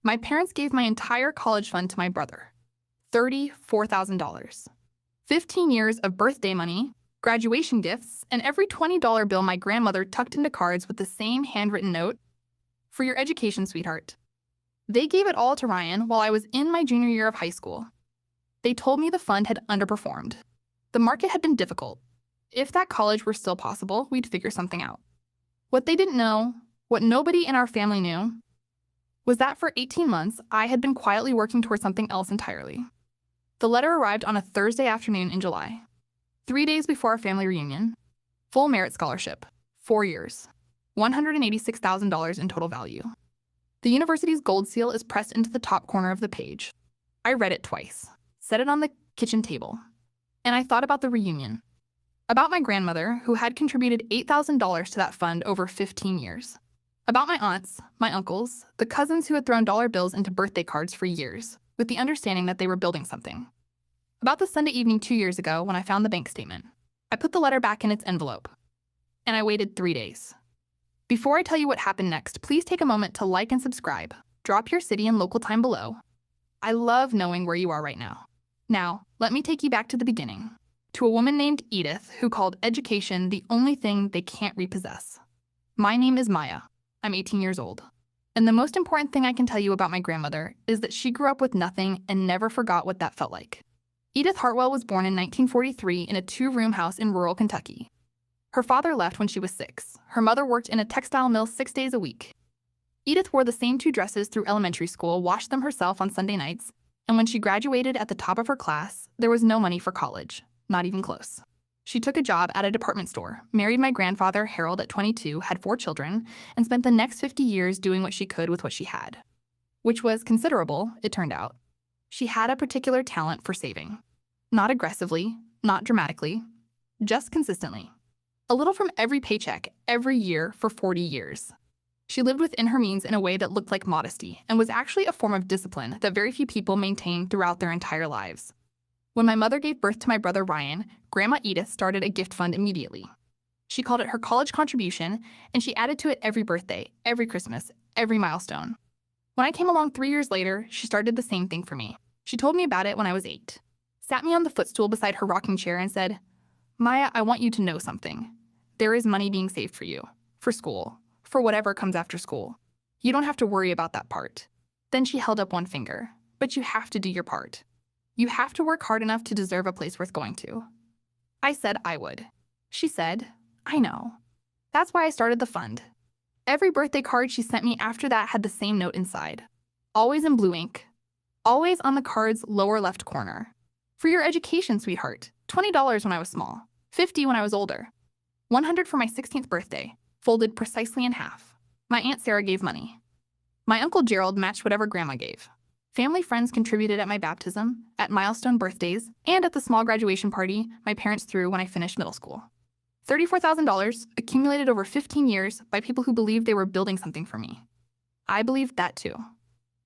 My parents gave my entire college fund to my brother. $34,000. 15 years of birthday money, graduation gifts, and every $20 bill my grandmother tucked into cards with the same handwritten note, "For your education, sweetheart." They gave it all to Ryan while I was in my junior year of high school. They told me the fund had underperformed. The market had been difficult. If that college were still possible, we'd figure something out. What they didn't know, what nobody in our family knew, was that for 18 months, I had been quietly working towards something else entirely. The letter arrived on a Thursday afternoon in July, 3 days before our family reunion. Full merit scholarship, 4 years, $186,000 in total value. The university's gold seal is pressed into the top corner of the page. I read it twice, set it on the kitchen table, and I thought about the reunion. About my grandmother, who had contributed $8,000 to that fund over 15 years. About my aunts, my uncles, the cousins who had thrown dollar bills into birthday cards for years, with the understanding that they were building something. About the Sunday evening 2 years ago when I found the bank statement. I put the letter back in its envelope, and I waited 3 days. Before I tell you what happened next, please take a moment to like and subscribe. Drop your city and local time below. I love knowing where you are right now. Now, let me take you back to the beginning, to a woman named Edith who called education the only thing they can't repossess. My name is Maya. I'm 18 years old. And the most important thing I can tell you about my grandmother is that she grew up with nothing and never forgot what that felt like. Edith Hartwell was born in 1943 in a 2-room house in rural Kentucky. Her father left when she was 6. Her mother worked in a textile mill 6 days a week. Edith wore the same 2 dresses through elementary school, washed them herself on Sunday nights, and when she graduated at the top of her class, there was no money for college, not even close. She took a job at a department store, married my grandfather, Harold, at 22, had 4 children, and spent the next 50 years doing what she could with what she had. Which was considerable, it turned out. She had a particular talent for saving. Not aggressively, not dramatically, just consistently. A little from every paycheck, every year for 40 years. She lived within her means in a way that looked like modesty, and was actually a form of discipline that very few people maintain throughout their entire lives. When my mother gave birth to my brother Ryan, Grandma Edith started a gift fund immediately. She called it her college contribution, and she added to it every birthday, every Christmas, every milestone. When I came along 3 years later, she started the same thing for me. She told me about it when I was 8, sat me on the footstool beside her rocking chair and said, "Maya, I want you to know something. There is money being saved for you, for school, for whatever comes after school. You don't have to worry about that part." Then she held up one finger. "But you have to do your part. You have to work hard enough to deserve a place worth going to." I said I would. She said, "I know." That's why I started the fund. Every birthday card she sent me after that had the same note inside. Always in blue ink. Always on the card's lower left corner. "For your education, sweetheart. $20 when I was small. $50 when I was older. $100 for my 16th birthday, folded precisely in half." My Aunt Sarah gave money. My Uncle Gerald matched whatever Grandma gave. Family friends contributed at my baptism, at milestone birthdays, and at the small graduation party my parents threw when I finished middle school. $34,000 accumulated over 15 years by people who believed they were building something for me. I believed that too.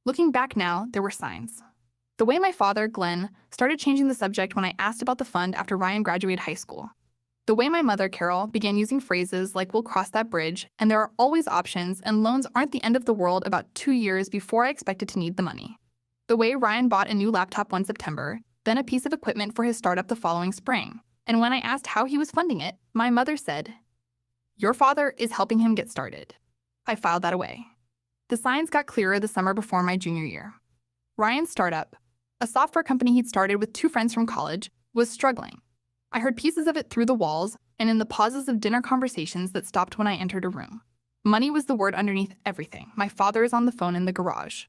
Looking back now, there were signs. The way my father, Glenn, started changing the subject when I asked about the fund after Ryan graduated high school. The way my mother, Carol, began using phrases like "we'll cross that bridge," and "there are always options," and "loans aren't the end of the world" about 2 years before I expected to need the money. The way Ryan bought a new laptop one September, then a piece of equipment for his startup the following spring. And when I asked how he was funding it, my mother said, "Your father is helping him get started." I filed that away. The signs got clearer the summer before my junior year. Ryan's startup, a software company he'd started with 2 friends from college, was struggling. I heard pieces of it through the walls and in the pauses of dinner conversations that stopped when I entered a room. Money was the word underneath everything. My father is on the phone in the garage.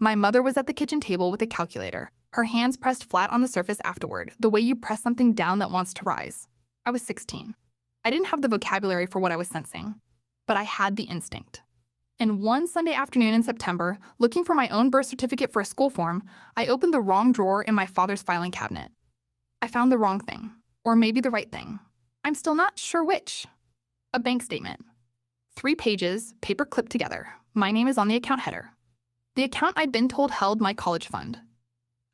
My mother was at the kitchen table with a calculator, her hands pressed flat on the surface afterward, the way you press something down that wants to rise. I was 16. I didn't have the vocabulary for what I was sensing, but I had the instinct. And one Sunday afternoon in September, looking for my own birth certificate for a school form, I opened the wrong drawer in my father's filing cabinet. I found the wrong thing, or maybe the right thing. I'm still not sure which. A bank statement. 3 pages, paper clipped together. My name is on the account header. The account I'd been told held my college fund.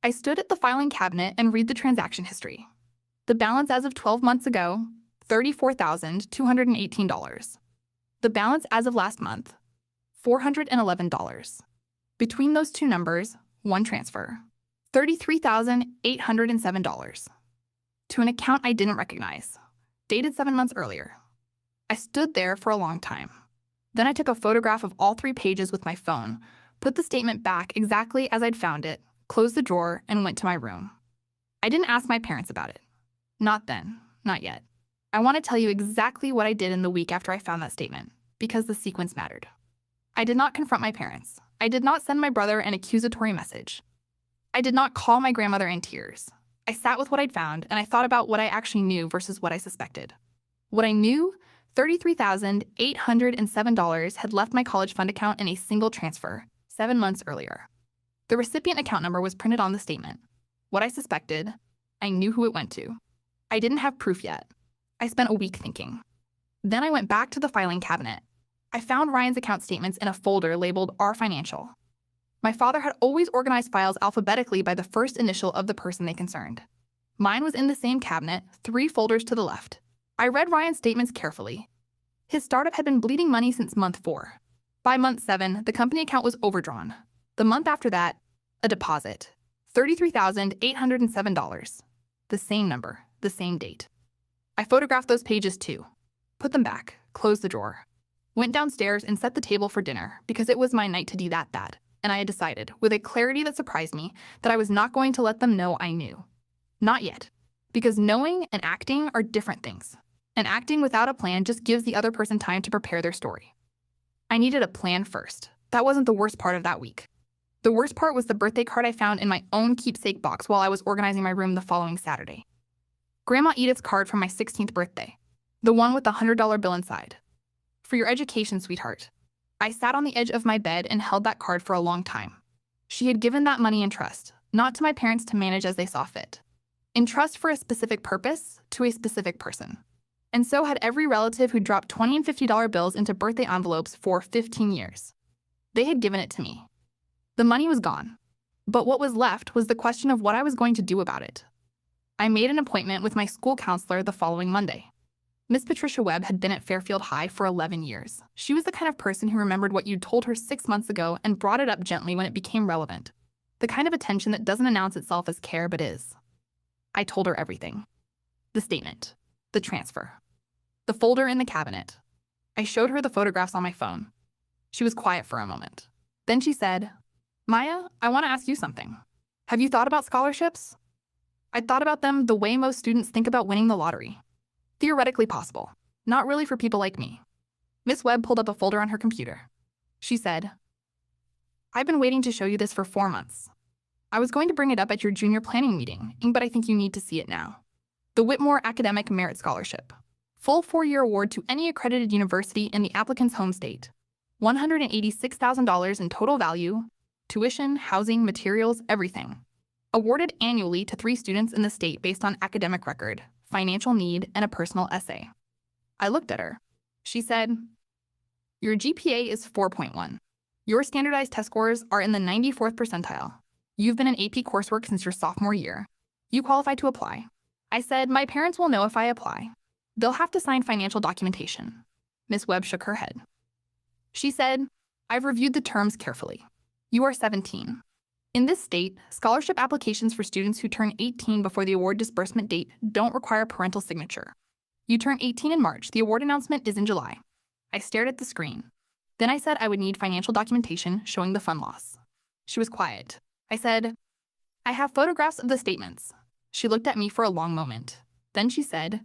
I stood at the filing cabinet and read the transaction history. The balance as of 12 months ago, $34,218. The balance as of last month, $411. Between those two numbers, one transfer, $33,807, to an account I didn't recognize, dated 7 months earlier. I stood there for a long time. Then I took a photograph of all 3 pages with my phone, put the statement back exactly as I'd found it, closed the drawer, and went to my room. I didn't ask my parents about it. Not then, not yet. I want to tell you exactly what I did in the week after I found that statement, because the sequence mattered. I did not confront my parents. I did not send my brother an accusatory message. I did not call my grandmother in tears. I sat with what I'd found, and I thought about what I actually knew versus what I suspected. What I knew, $33,807 had left my college fund account in a single transfer, 7 months earlier. The recipient account number was printed on the statement. What I suspected, I knew who it went to. I didn't have proof yet. I spent a week thinking. Then I went back to the filing cabinet. I found Ryan's account statements in a folder labeled Our Financial. My father had always organized files alphabetically by the first initial of the person they concerned. Mine was in the same cabinet, 3 folders to the left. I read Ryan's statements carefully. His startup had been bleeding money since month 4. By month 7, the company account was overdrawn. The month after that, a deposit, $33,807. The same number, the same date. I photographed those pages too. Put them back, closed the drawer. Went downstairs and set the table for dinner because it was my night to do that. And I had decided, with a clarity that surprised me, that I was not going to let them know I knew. Not yet. Because knowing and acting are different things. And acting without a plan just gives the other person time to prepare their story. I needed a plan first. That wasn't the worst part of that week. The worst part was the birthday card I found in my own keepsake box while I was organizing my room the following Saturday. Grandma Edith's card from my 16th birthday. The one with the $100 bill inside. For your education, sweetheart. I sat on the edge of my bed and held that card for a long time. She had given that money in trust, not to my parents to manage as they saw fit. In trust for a specific purpose, to a specific person. And so had every relative who dropped $20 and $50 bills into birthday envelopes for 15 years. They had given it to me. The money was gone. But what was left was the question of what I was going to do about it. I made an appointment with my school counselor the following Monday. Miss Patricia Webb had been at Fairfield High for 11 years. She was the kind of person who remembered what you'd told her 6 months ago and brought it up gently when it became relevant. The kind of attention that doesn't announce itself as care but is. I told her everything. The statement. The transfer. The folder in the cabinet. I showed her the photographs on my phone. She was quiet for a moment. Then she said, Maya, I want to ask you something. Have you thought about scholarships? I thought about them the way most students think about winning the lottery. Theoretically possible. Not really for people like me. Miss Webb pulled up a folder on her computer. She said, I've been waiting to show you this for 4 months. I was going to bring it up at your junior planning meeting, but I think you need to see it now. The Whitmore Academic Merit Scholarship. Full 4-year award to any accredited university in the applicant's home state. $186,000 in total value, tuition, housing, materials, everything. Awarded annually to 3 students in the state based on academic record, financial need, and a personal essay. I looked at her. She said, Your GPA is 4.1. Your standardized test scores are in the 94th percentile. You've been in AP coursework since your sophomore year. You qualify to apply. I said, my parents will know if I apply. They'll have to sign financial documentation. Miss Webb shook her head. She said, I've reviewed the terms carefully. You are 17. In this state, scholarship applications for students who turn 18 before the award disbursement date don't require parental signature. You turn 18 in March. The award announcement is in July. I stared at the screen. Then I said I would need financial documentation showing the fund loss. She was quiet. I said, I have photographs of the statements. She looked at me for a long moment. Then she said,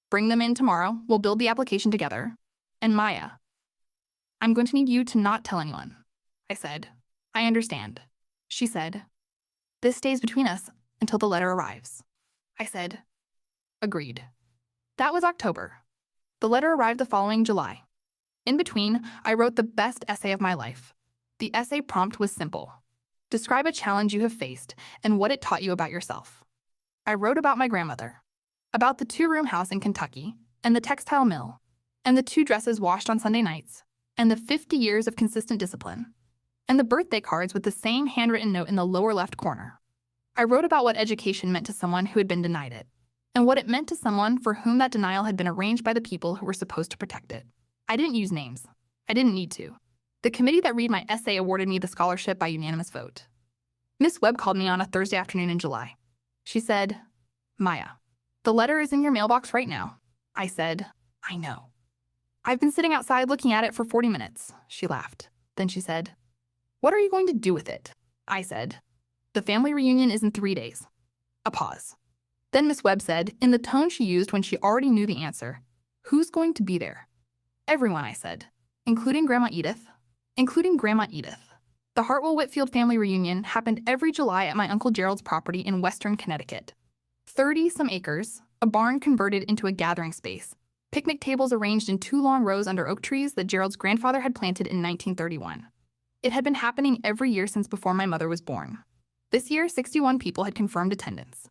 bring them in tomorrow. We'll build the application together. And Maya, I'm going to need you to not tell anyone. I said, I understand. She said, this stays between us until the letter arrives. I said, agreed. That was October. The letter arrived the following July. In between, I wrote the best essay of my life. The essay prompt was simple. Describe a challenge you have faced and what it taught you about yourself. I wrote about my grandmother, about the 2-room house in Kentucky, and the textile mill, and the 2 dresses washed on Sunday nights, and the 50 years of consistent discipline, and the birthday cards with the same handwritten note in the lower left corner. I wrote about what education meant to someone who had been denied it, and what it meant to someone for whom that denial had been arranged by the people who were supposed to protect it. I didn't use names. I didn't need to. The committee that read my essay awarded me the scholarship by unanimous vote. Miss Webb called me on a Thursday afternoon in July. She said, "Maya, the letter is in your mailbox right now." I said, "I know." "I've been sitting outside looking at it for 40 minutes. She laughed. Then she said, "What are you going to do with it?" I said, "The family reunion is in 3 days." A pause. Then Miss Webb said, in the tone she used when she already knew the answer, "Who's going to be there?" "Everyone," I said, including Grandma Edith. Including Grandma Edith. The Hartwell-Whitfield family reunion happened every July at my Uncle Gerald's property in western Connecticut. 30-some acres, a barn converted into a gathering space, picnic tables arranged in 2 long rows under oak trees that Gerald's grandfather had planted in 1931. It had been happening every year since before my mother was born. This year, 61 people had confirmed attendance,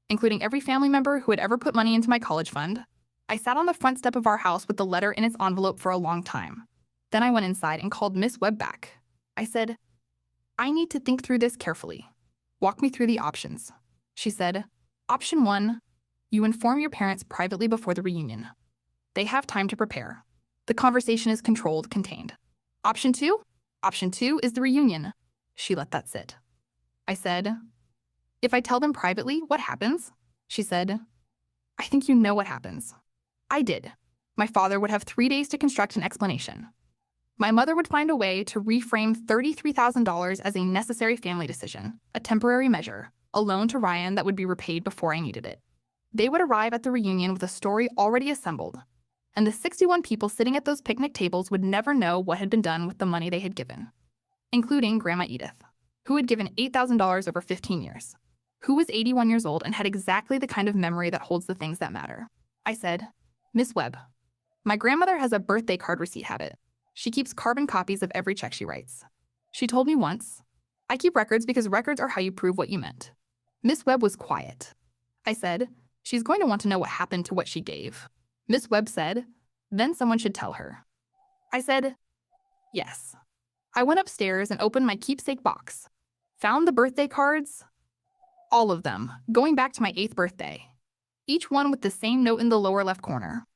including every family member who had ever put money into my college fund. I sat on the front step of our house with the letter in its envelope for a long time. Then I went inside and called Miss Webb back. I said, "I need to think through this carefully. Walk me through the options." She said, "Option 1, you inform your parents privately before the reunion. They have time to prepare. The conversation is controlled, contained. Option 2? Option 2 is the reunion." She let that sit. I said, "If I tell them privately, what happens?" She said, "I think you know what happens." I did. My father would have 3 days to construct an explanation. My mother would find a way to reframe $33,000 as a necessary family decision, a temporary measure, a loan to Ryan that would be repaid before I needed it. They would arrive at the reunion with a story already assembled, and the 61 people sitting at those picnic tables would never know what had been done with the money they had given, including Grandma Edith, who had given $8,000 over 15 years, who was 81 years old and had exactly the kind of memory that holds the things that matter. I said, "Miss Webb, my grandmother has a birthday card receipt habit. She keeps carbon copies of every check she writes. She told me once, 'I keep records because records are how you prove what you meant.'" Miss Webb was quiet. I said, "She's going to want to know what happened to what she gave." Miss Webb said, "Then someone should tell her." I said, "Yes." I went upstairs and opened my keepsake box. Found the birthday cards, all of them, going back to my 8th birthday. Each one with the same note in the lower left corner.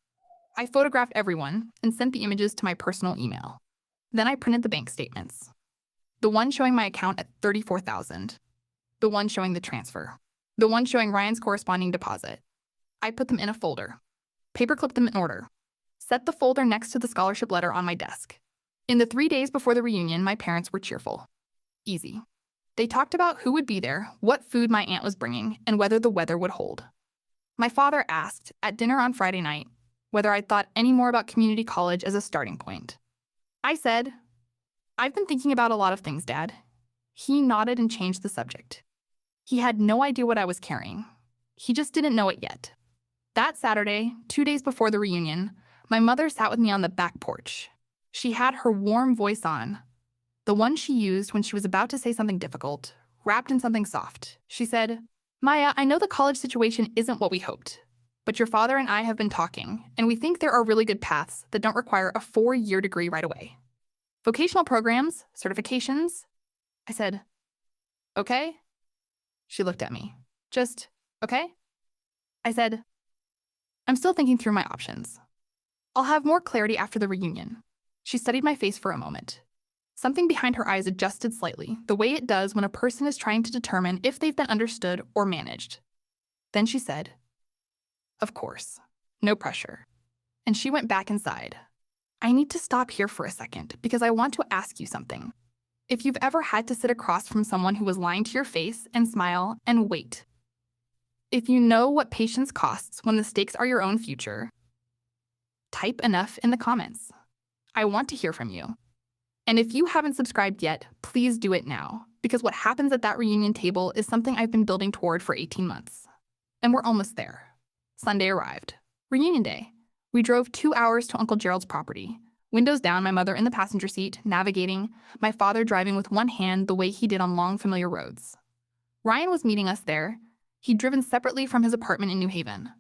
I photographed everyone and sent the images to my personal email. Then I printed the bank statements. The one showing my account at $34,000. The one showing the transfer. The one showing Ryan's corresponding deposit. I put them in a folder. Paperclipped them in order. Set the folder next to the scholarship letter on my desk. In the 3 days before the reunion, my parents were cheerful. Easy. They talked about who would be there, what food my aunt was bringing, and whether the weather would hold. My father asked, at dinner on Friday night, whether I'd thought any more about community college as a starting point. I said, "I've been thinking about a lot of things, Dad." He nodded and changed the subject. He had no idea what I was carrying. He just didn't know it yet. That Saturday, 2 days before the reunion, my mother sat with me on the back porch. She had her warm voice on, the one she used when she was about to say something difficult, wrapped in something soft. She said, "Maya, I know the college situation isn't what we hoped, but your father and I have been talking, and we think there are really good paths that don't require a 4-year degree right away. Vocational programs, certifications." I said, "Okay." She looked at me. "Just, okay?" I said, "I'm still thinking through my options. I'll have more clarity after the reunion." She studied my face for a moment. Something behind her eyes adjusted slightly, the way it does when a person is trying to determine if they've been understood or managed. Then she said, "Of course. No pressure." And she went back inside. I need to stop here for a second because I want to ask you something. If you've ever had to sit across from someone who was lying to your face and smile and wait, if you know what patience costs when the stakes are your own future, type enough in the comments. I want to hear from you. And if you haven't subscribed yet, please do it now, because what happens at that reunion table is something I've been building toward for 18 months. And we're almost there. Sunday arrived. Reunion day. We drove 2 hours to Uncle Gerald's property. Windows down, my mother in the passenger seat, navigating, my father driving with one hand the way he did on long, familiar roads. Ryan was meeting us there. He'd driven separately from his apartment in New Haven.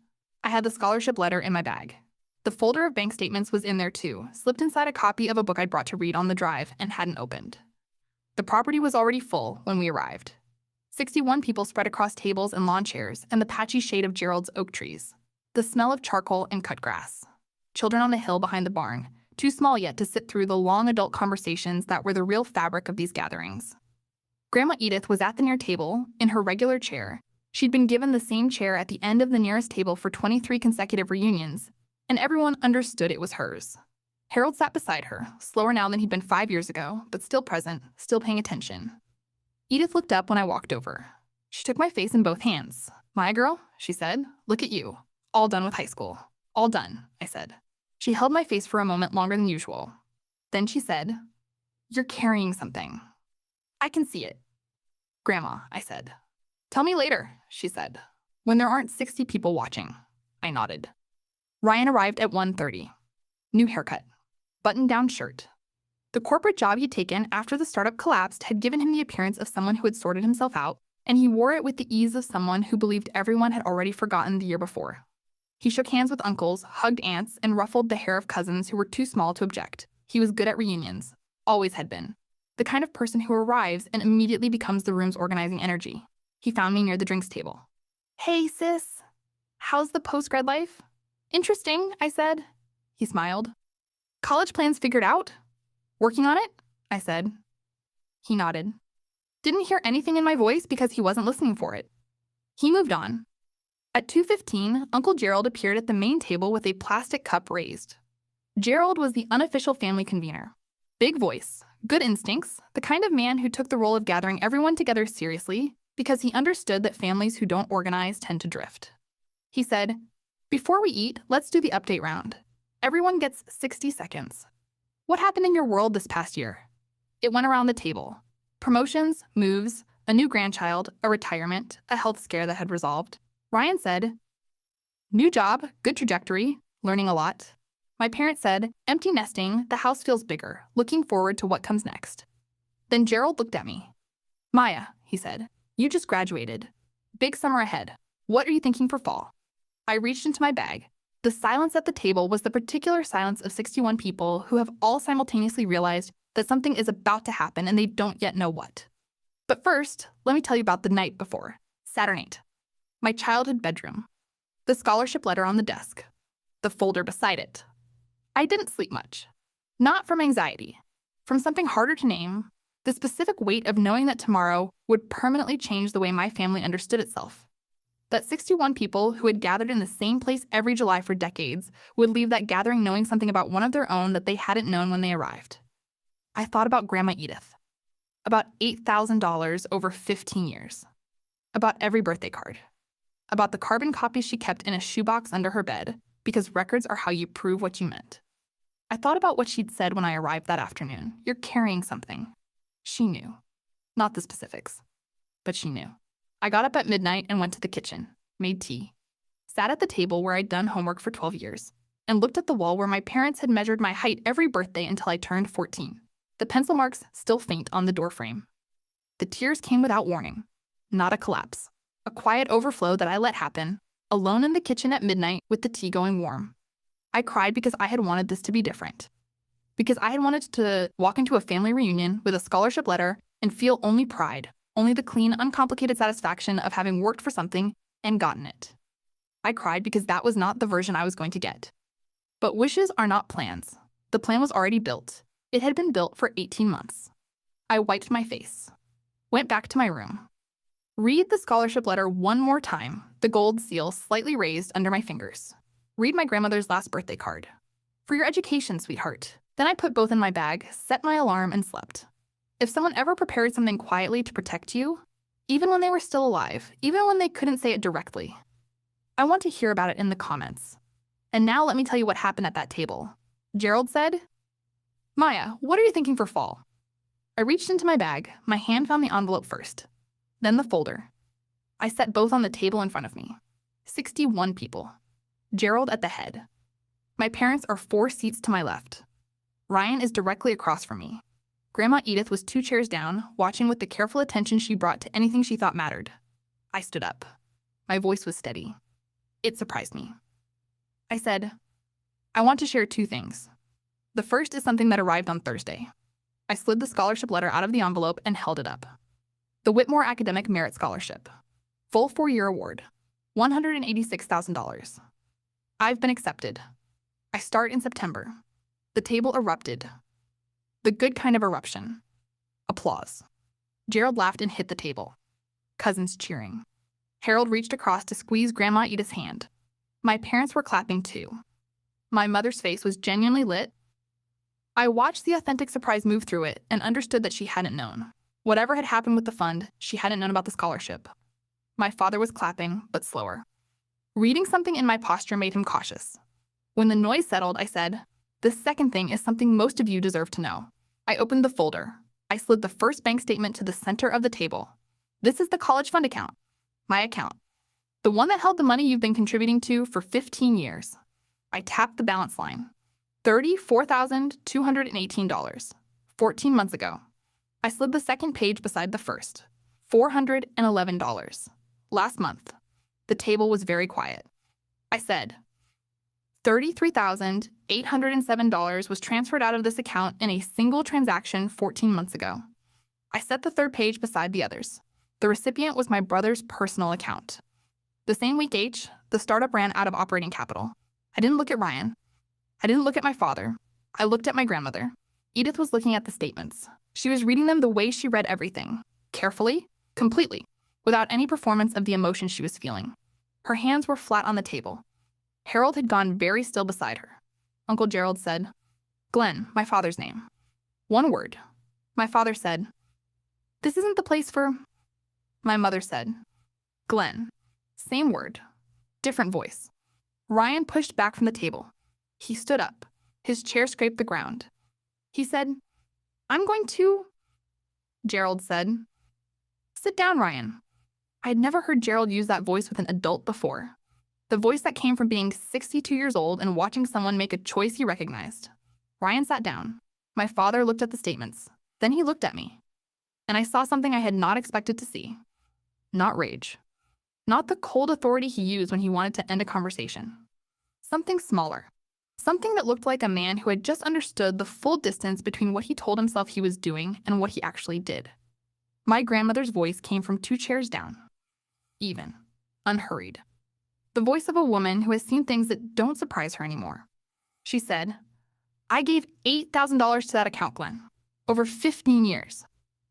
I had the scholarship letter in my bag. The folder of bank statements was in there too, slipped inside a copy of a book I'd brought to read on the drive and hadn't opened. The property was already full when we arrived. 61 people spread across tables and lawn chairs and the patchy shade of Gerald's oak trees. The smell of charcoal and cut grass. Children on the hill behind the barn, too small yet to sit through the long adult conversations that were the real fabric of these gatherings. Grandma Edith was at the near table, in her regular chair. She'd been given the same chair at the end of the nearest table for 23 consecutive reunions, and everyone understood it was hers. Harold sat beside her, slower now than he'd been 5 years ago, but still present, still paying attention. Edith looked up when I walked over. She took my face in both hands. "My girl," she said, "look at you. All done with high school." "All done," I said. She held my face for a moment longer than usual. Then she said, "You're carrying something. I can see it." "Grandma," I said. "Tell me later," she said. "When there aren't 60 people watching." I nodded. Ryan arrived at 1:30. New haircut. Button-down shirt. The corporate job he'd taken after the startup collapsed had given him the appearance of someone who had sorted himself out, and he wore it with the ease of someone who believed everyone had already forgotten the year before. He shook hands with uncles, hugged aunts, and ruffled the hair of cousins who were too small to object. He was good at reunions. Always had been. The kind of person who arrives and immediately becomes the room's organizing energy. He found me near the drinks table. "Hey, sis. How's the post-grad life?" "Interesting," I said. He smiled. "College plans figured out?" "Working on it?" I said. He nodded. Didn't hear anything in my voice because he wasn't listening for it. He moved on. At 2:15, Uncle Gerald appeared at the main table with a plastic cup raised. Gerald was the unofficial family convener. Big voice, good instincts, the kind of man who took the role of gathering everyone together seriously because he understood that families who don't organize tend to drift. He said, "Before we eat, let's do the update round. Everyone gets 60 seconds. What happened in your world this past year?" It went around the table. Promotions, moves, a new grandchild, a retirement, a health scare that had resolved. Ryan said, "New job, good trajectory, learning a lot." My parents said, "Empty nesting, the house feels bigger, looking forward to what comes next." Then Gerald looked at me. "Maya," he said, "you just graduated. Big summer ahead. What are you thinking for fall?" I reached into my bag. The silence at the table was the particular silence of 61 people who have all simultaneously realized that something is about to happen and they don't yet know what. But first, let me tell you about the night before, Saturday night. My childhood bedroom. The scholarship letter on the desk. The folder beside it. I didn't sleep much. Not from anxiety. From something harder to name, the specific weight of knowing that tomorrow would permanently change the way my family understood itself. That 61 people who had gathered in the same place every July for decades would leave that gathering knowing something about one of their own that they hadn't known when they arrived. I thought about Grandma Edith. About $8,000 over 15 years. About every birthday card. About the carbon copies she kept in a shoebox under her bed, because records are how you prove what you meant. I thought about what she'd said when I arrived that afternoon. "You're carrying something." She knew. Not the specifics. But she knew. I got up at midnight and went to the kitchen, made tea, sat at the table where I'd done homework for 12 years, and looked at the wall where my parents had measured my height every birthday until I turned 14. The pencil marks still faint on the doorframe. The tears came without warning. Not a collapse. A quiet overflow that I let happen, alone in the kitchen at midnight with the tea going warm. I cried because I had wanted this to be different. Because I had wanted to walk into a family reunion with a scholarship letter and feel only pride, only the clean, uncomplicated satisfaction of having worked for something and gotten it. I cried because that was not the version I was going to get. But wishes are not plans. The plan was already built. It had been built for 18 months. I wiped my face. Went back to my room. Read the scholarship letter one more time, the gold seal slightly raised under my fingers. Read my grandmother's last birthday card. "For your education, sweetheart." Then I put both in my bag, set my alarm, and slept. If someone ever prepared something quietly to protect you, even when they were still alive, even when they couldn't say it directly, I want to hear about it in the comments. And now let me tell you what happened at that table. Gerald said, "Maya, what are you thinking for fall?" I reached into my bag. My hand found the envelope first, then the folder. I set both on the table in front of me. 61 people. Gerald at the head. My parents are 4 seats to my left. Ryan is directly across from me. Grandma Edith was 2 chairs down, watching with the careful attention she brought to anything she thought mattered. I stood up. My voice was steady. It surprised me. I said, "I want to share 2 things. The first is something that arrived on Thursday." I slid the scholarship letter out of the envelope and held it up. The Whitmore Academic Merit Scholarship. Full 4-year award. $186,000. I've been accepted. I start in September. The table erupted. The good kind of eruption. Applause. Gerald laughed and hit the table. Cousins cheering. Harold reached across to squeeze Grandma Edith's hand. My parents were clapping too. My mother's face was genuinely lit. I watched the authentic surprise move through it and understood that she hadn't known. Whatever had happened with the fund, she hadn't known about the scholarship. My father was clapping, but slower. Reading something in my posture made him cautious. When the noise settled, I said, "The second thing is something most of you deserve to know." I opened the folder. I slid the first bank statement to the center of the table. This is the college fund account. My account. The one that held the money you've been contributing to for 15 years. I tapped the balance line. $34,218. 14 months ago. I slid the second page beside the first. $411. Last month. The table was very quiet. I said, $33,807 was transferred out of this account in a single transaction 14 months ago. I set the third page beside the others. The recipient was my brother's personal account. The same week H, the startup ran out of operating capital. I didn't look at Ryan. I didn't look at my father. I looked at my grandmother. Edith was looking at the statements. She was reading them the way she read everything. Carefully, completely, without any performance of the emotion she was feeling. Her hands were flat on the table. Harold had gone very still beside her. Uncle Gerald said, "Glenn, my father's name." One word. My father said, "This isn't the place for..." My mother said, "Glenn." Same word. Different voice. Ryan pushed back from the table. He stood up. His chair scraped the ground. He said, "I'm going to..." Gerald said, "Sit down, Ryan." I had never heard Gerald use that voice with an adult before. The voice that came from being 62 years old and watching someone make a choice he recognized. Ryan sat down. My father looked at the statements. Then he looked at me. And I saw something I had not expected to see. Not rage. Not the cold authority he used when he wanted to end a conversation. Something smaller. Something that looked like a man who had just understood the full distance between what he told himself he was doing and what he actually did. My grandmother's voice came from 2 chairs down. Even. Unhurried. The voice of a woman who has seen things that don't surprise her anymore. She said, "I gave $8,000 to that account, Glenn, over 15 years,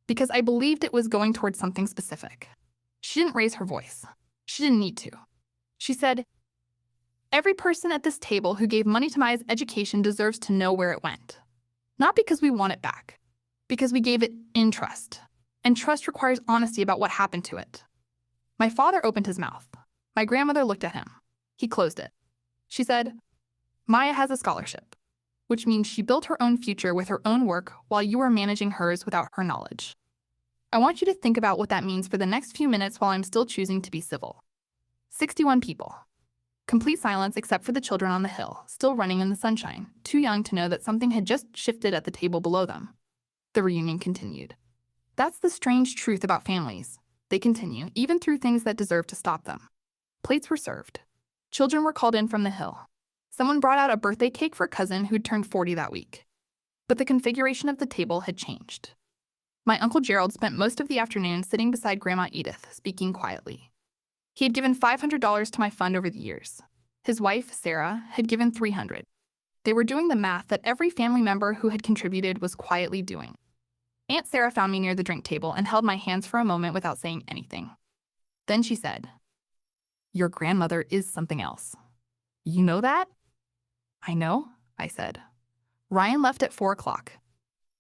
because I believed it was going towards something specific." She didn't raise her voice. She didn't need to. She said, "Every person at this table who gave money to Maya's education deserves to know where it went. Not because we want it back, because we gave it in trust. And trust requires honesty about what happened to it." My father opened his mouth. My grandmother looked at him. He closed it. She said, "Maya has a scholarship, which means she built her own future with her own work while you were managing hers without her knowledge. I want you to think about what that means for the next few minutes while I'm still choosing to be civil." 61 people. Complete silence except for the children on the hill, still running in the sunshine, too young to know that something had just shifted at the table below them. The reunion continued. That's the strange truth about families. They continue, even through things that deserve to stop them. Plates were served. Children were called in from the hill. Someone brought out a birthday cake for a cousin who'd turned 40 that week. But the configuration of the table had changed. My Uncle Gerald spent most of the afternoon sitting beside Grandma Edith, speaking quietly. He had given $500 to my fund over the years. His wife, Sarah, had given $300. They were doing the math that every family member who had contributed was quietly doing. Aunt Sarah found me near the drink table and held my hands for a moment without saying anything. Then she said, "Your grandmother is something else. You know that?" "I know," I said. Ryan left at 4 o'clock.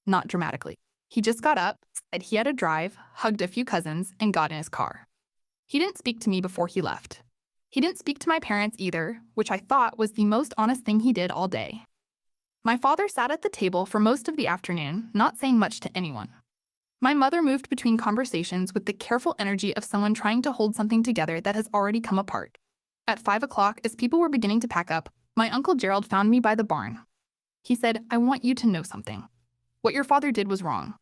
Not dramatically. He just got up, said he had a drive, hugged a few cousins, and got in his car. He didn't speak to me before he left. He didn't speak to my parents either, which I thought was the most honest thing he did all day. My father sat at the table for most of the afternoon, not saying much to anyone. My mother moved between conversations with the careful energy of someone trying to hold something together that has already come apart. At 5 o'clock, as people were beginning to pack up, my Uncle Gerald found me by the barn. He said, "I want you to know something. What your father did was wrong.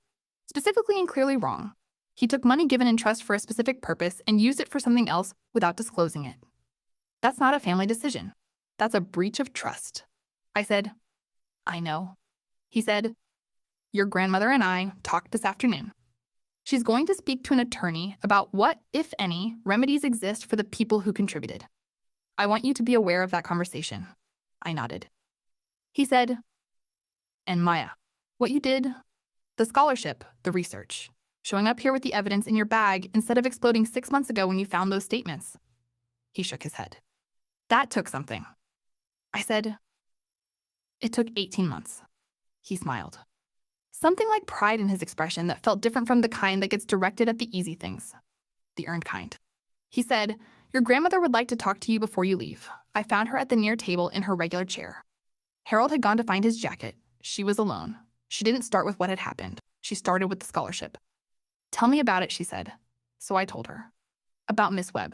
Specifically and clearly wrong. He took money given in trust for a specific purpose and used it for something else without disclosing it. That's not a family decision. That's a breach of trust." I said, "I know." He said, "Your grandmother and I talked this afternoon. She's going to speak to an attorney about what, if any, remedies exist for the people who contributed. I want you to be aware of that conversation." I nodded. He said, And Maya, what you did, the scholarship, the research, showing up here with the evidence in your bag instead of exploding 6 months ago when you found those statements. He shook his head. That took something. I said, it took 18 months. He smiled. Something like pride in his expression that felt different from the kind that gets directed at the easy things, the earned kind. He said, your grandmother would like to talk to you before you leave. I found her at the near table in her regular chair. Harold had gone to find his jacket. She was alone. She didn't start with what had happened. She started with the scholarship. Tell me about it, she said. So I told her. About Miss Webb.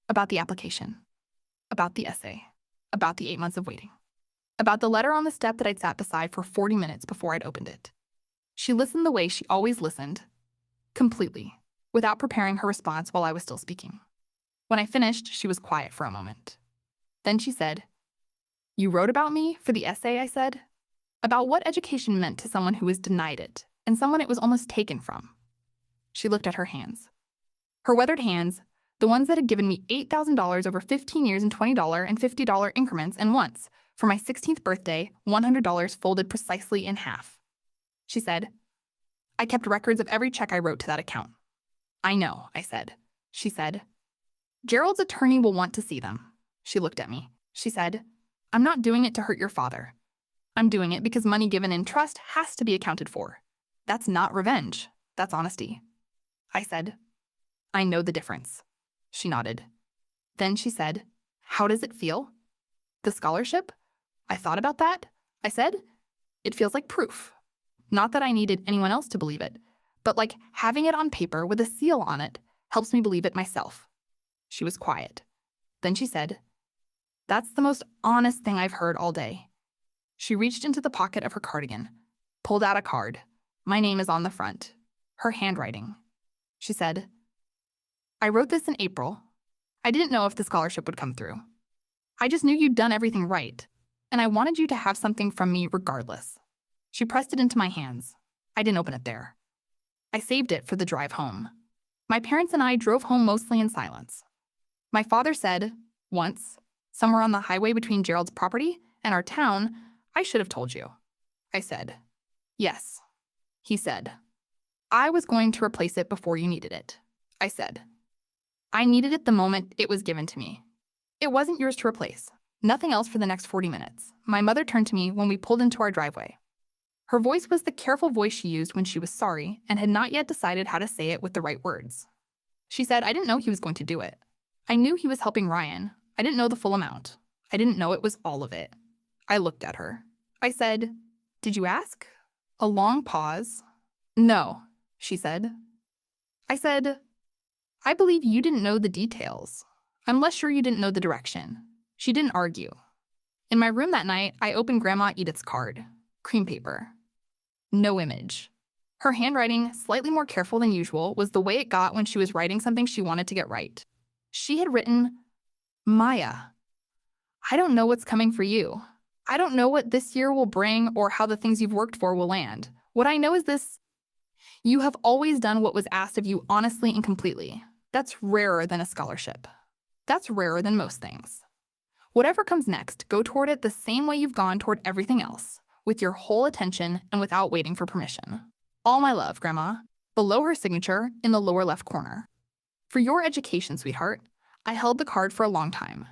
About the application. About the essay. About the 8 months of waiting. About the letter on the step that I'd sat beside for 40 minutes before I'd opened it. She listened the way she always listened, completely, without preparing her response while I was still speaking. When I finished, she was quiet for a moment. Then she said, you wrote about me for the essay, I said. About what education meant to someone who was denied it, and someone it was almost taken from. She looked at her hands. Her weathered hands, the ones that had given me $8,000 over 15 years in $20 and $50 increments, and once, for my 16th birthday, $100 folded precisely in half. She said, I kept records of every check I wrote to that account. I know, I said. She said, Gerald's attorney will want to see them. She looked at me. She said, I'm not doing it to hurt your father. I'm doing it because money given in trust has to be accounted for. That's not revenge. That's honesty. I said, I know the difference. She nodded. Then she said, how does it feel? The scholarship? I thought about that. I said, it feels like proof. Not that I needed anyone else to believe it, but like having it on paper with a seal on it helps me believe it myself. She was quiet. Then she said, that's the most honest thing I've heard all day. She reached into the pocket of her cardigan, pulled out a card. My name is on the front. Her handwriting. She said, I wrote this in April. I didn't know if the scholarship would come through. I just knew you'd done everything right, and I wanted you to have something from me regardless. She pressed it into my hands. I didn't open it there. I saved it for the drive home. My parents and I drove home mostly in silence. My father said, once, somewhere on the highway between Gerald's property and our town, I should have told you. I said, yes. He said, I was going to replace it before you needed it. I said, I needed it the moment it was given to me. It wasn't yours to replace. Nothing else for the next 40 minutes. My mother turned to me when we pulled into our driveway. Her voice was the careful voice she used when she was sorry and had not yet decided how to say it with the right words. She said, I didn't know he was going to do it. I knew he was helping Ryan. I didn't know the full amount. I didn't know it was all of it. I looked at her. I said, did you ask? A long pause. No, she said. I said, I believe you didn't know the details. I'm less sure you didn't know the direction. She didn't argue. In my room that night, I opened Grandma Edith's card. Cream paper. No image. Her handwriting, slightly more careful than usual, was the way it got when she was writing something she wanted to get right. She had written, Maya, I don't know what's coming for you. I don't know what this year will bring or how the things you've worked for will land. What I know is this. You have always done what was asked of you honestly and completely. That's rarer than a scholarship. That's rarer than most things. Whatever comes next, go toward it the same way you've gone toward everything else, with your whole attention and without waiting for permission. All my love, Grandma. Below her signature, in the lower left corner. For your education, sweetheart. I held the card for a long time.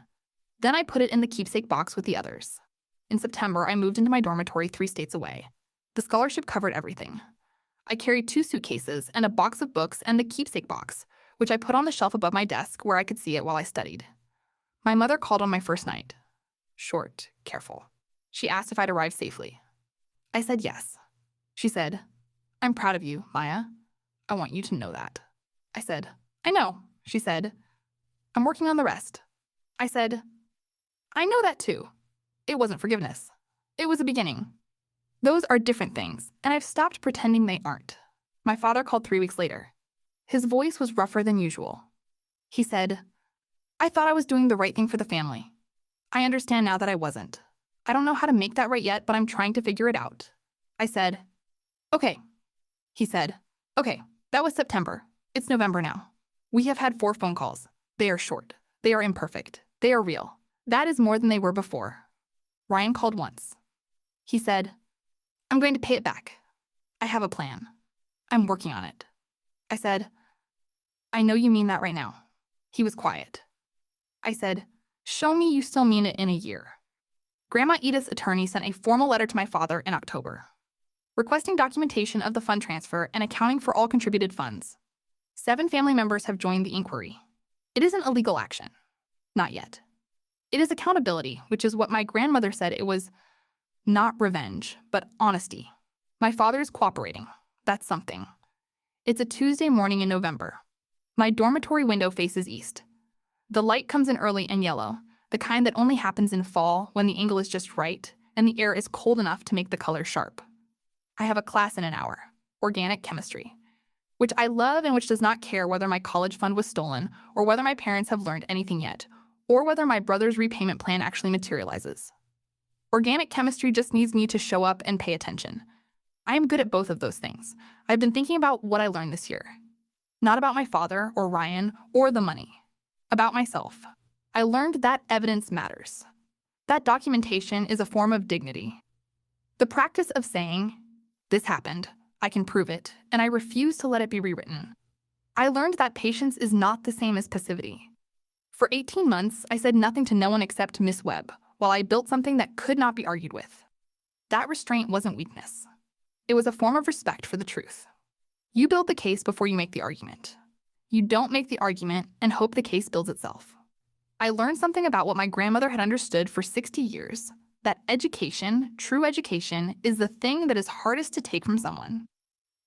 Then I put it in the keepsake box with the others. In September, I moved into my dormitory 3 states away. The scholarship covered everything. I carried 2 suitcases and a box of books and the keepsake box, which I put on the shelf above my desk where I could see it while I studied. My mother called on my first night. Short, careful. She asked if I'd arrived safely. I said yes. She said, I'm proud of you, Maya. I want you to know that. I said, I know. She said, I'm working on the rest. I said, I know that too. It wasn't forgiveness. It was a beginning. Those are different things, and I've stopped pretending they aren't. My father called 3 weeks later. His voice was rougher than usual. He said, I thought I was doing the right thing for the family. I understand now that I wasn't. I don't know how to make that right yet, but I'm trying to figure it out. I said, okay. He said, okay, that was September. It's November now. We have had 4 phone calls. They are short. They are imperfect. They are real. That is more than they were before. Ryan called once. He said, I'm going to pay it back. I have a plan. I'm working on it. I said, I know you mean that right now. He was quiet. I said, show me you still mean it in a year. Grandma Edith's attorney sent a formal letter to my father in October, requesting documentation of the fund transfer and accounting for all contributed funds. 7 family members have joined the inquiry. It isn't a legal action. Not yet. It is accountability, which is what my grandmother said it was. Not revenge, but honesty. My father is cooperating. That's something. It's a Tuesday morning in November. My dormitory window faces east. The light comes in early and yellow, the kind that only happens in fall when the angle is just right and the air is cold enough to make the colors sharp. I have a class in an hour, organic chemistry, which I love and which does not care whether my college fund was stolen or whether my parents have learned anything yet, or whether my brother's repayment plan actually materializes. Organic chemistry just needs me to show up and pay attention. I am good at both of those things. I've been thinking about what I learned this year. Not about my father or Ryan or the money. About myself. I learned that evidence matters. That documentation is a form of dignity. The practice of saying, this happened, I can prove it, and I refuse to let it be rewritten. I learned that patience is not the same as passivity. For 18 months, I said nothing to no one except Miss Webb, while I built something that could not be argued with. That restraint wasn't weakness. It was a form of respect for the truth. You build the case before you make the argument. You don't make the argument and hope the case builds itself. I learned something about what my grandmother had understood for 60 years, that education, true education, is the thing that is hardest to take from someone.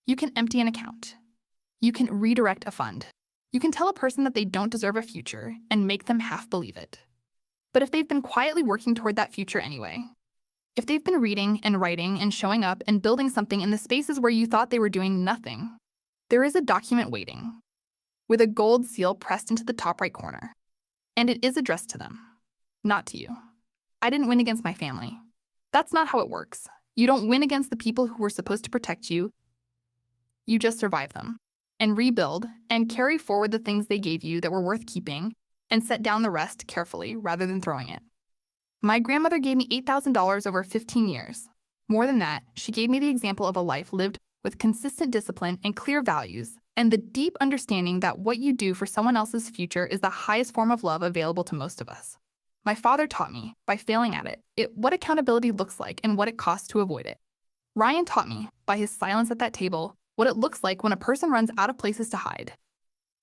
You can empty an account. You can redirect a fund. You can tell a person that they don't deserve a future and make them half believe it. But if they've been quietly working toward that future anyway, if they've been reading and writing and showing up and building something in the spaces where you thought they were doing nothing, there is a document waiting, with a gold seal pressed into the top right corner. And it is addressed to them, not to you. I didn't win against my family. That's not how it works. You don't win against the people who were supposed to protect you. You just survive them, and rebuild, and carry forward the things they gave you that were worth keeping, and set down the rest carefully rather than throwing it. My grandmother gave me $8,000 over 15 years. More than that, she gave me the example of a life lived with consistent discipline and clear values, and the deep understanding that what you do for someone else's future is the highest form of love available to most of us. My father taught me, by failing at it, what accountability looks like and what it costs to avoid it. Ryan taught me, by his silence at that table, what it looks like when a person runs out of places to hide.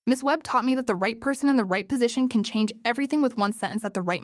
Miss Webb taught me that the right person in the right position can change everything with one sentence at the right